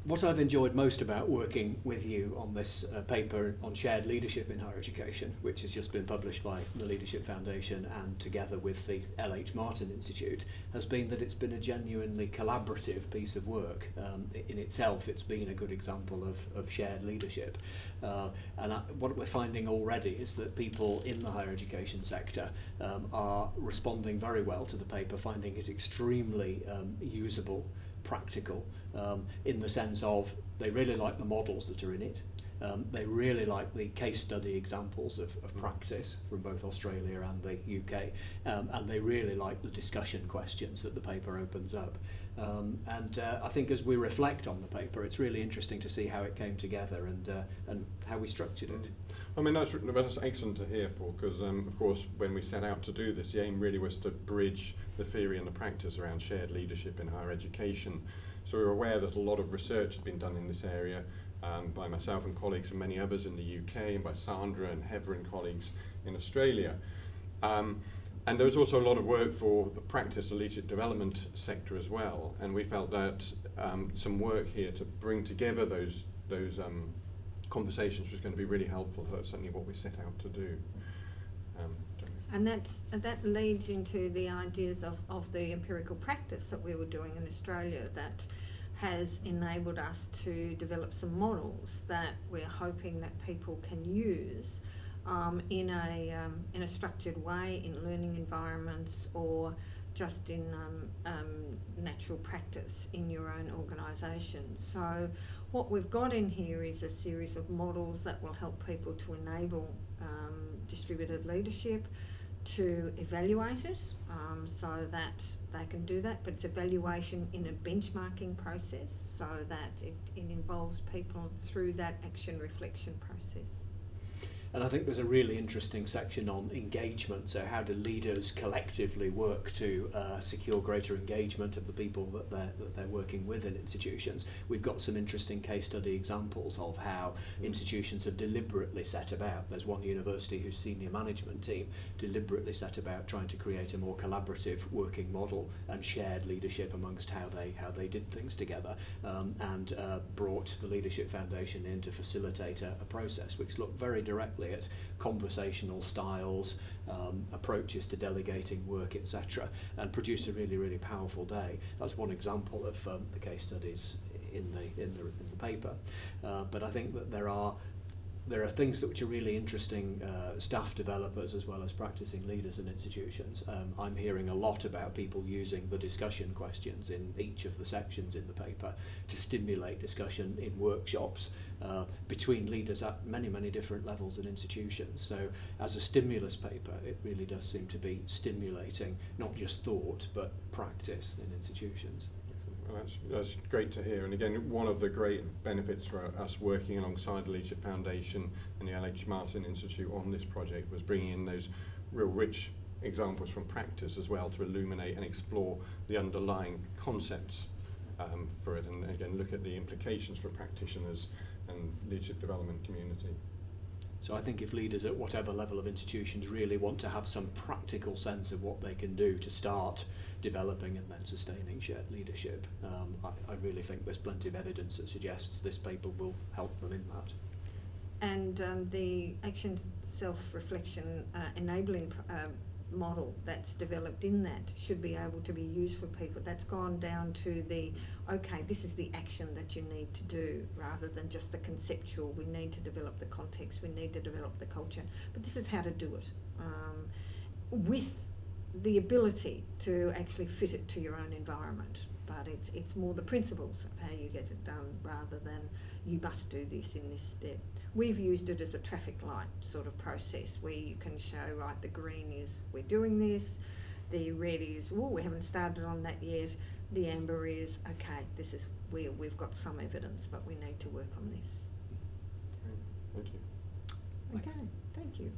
What I've enjoyed most about working with you on this paper on shared leadership in higher education, which has just been published by the Leadership Foundation and together with the LH Martin Institute, has been that it's been a genuinely collaborative piece of work. In itself, it's been a good example of shared leadership. What we're finding already is that people in the higher education sector are responding very well to the paper, finding it extremely usable, practical, in the sense of they really like the models that are in it. They really like the case study examples of practice from both Australia and the UK, and they really like the discussion questions that the paper opens up. I think as we reflect on the paper, it's really interesting to see how it came together and how we structured it. I mean, that's excellent to hear, Paul, because of course when we set out to do this, the aim really was to bridge the theory and the practice around shared leadership in higher education. So we were aware that a lot of research had been done in this area by myself and colleagues and many others in the UK, and by Sandra and Heather and colleagues in Australia. And there was also a lot of work for the practice and leadership development sector as well, and we felt that some work here to bring together those conversations was going to be really helpful. That's certainly what we set out to do. And that leads into the ideas of the empirical practice that we were doing in Australia that has enabled us to develop some models that we're hoping that people can use in a structured way in learning environments or just in natural practice in your own organisation. So what we've got in here is a series of models that will help people to enable distributed leadership, to evaluate it so that they can do that, but it's evaluation in a benchmarking process so that it involves people through that action reflection process. And I think there's a really interesting section on engagement. So how do leaders collectively work to secure greater engagement of the people that they're working with in institutions? We've got some interesting case study examples of how institutions have deliberately set about. There's one university whose senior management team deliberately set about trying to create a more collaborative working model and shared leadership amongst how they did things together, and brought the Leadership Foundation in to facilitate a process which looked very directly at conversational styles, approaches to delegating work, etc., and produced a really, really powerful day. That's one example of the case studies in the paper. But I think that there are things which are really interesting, staff developers as well as practicing leaders in institutions. I'm hearing a lot about people using the discussion questions in each of the sections in the paper to stimulate discussion in workshops between leaders at many, many different levels in institutions. So as a stimulus paper, it really does seem to be stimulating not just thought but practice in institutions. Well, that's great to hear, and again, one of the great benefits for us working alongside the Leadership Foundation and the LH Martin Institute on this project was bringing in those real rich examples from practice as well to illuminate and explore the underlying concepts for it, and again look at the implications for practitioners and leadership development community. So I think if leaders at whatever level of institutions really want to have some practical sense of what they can do to start developing and then sustaining shared leadership, I really think there's plenty of evidence that suggests this paper will help them in that. And the action self-reflection enabling model that's developed in that should be able to be used for people. That's gone down to okay, this is the action that you need to do, rather than just the conceptual. We need to develop the context, we need to develop the culture, but this is how to do it with the ability to actually fit it to your own environment. But it's more the principles of how you get it done rather than you must do this in this step. We've used it as a traffic light sort of process where you can show, right, the green is we're doing this, the red is, oh, we haven't started on that yet, the amber is, okay, this is where we've got some evidence but we need to work on this. Great. Thank you. Okay, thank you.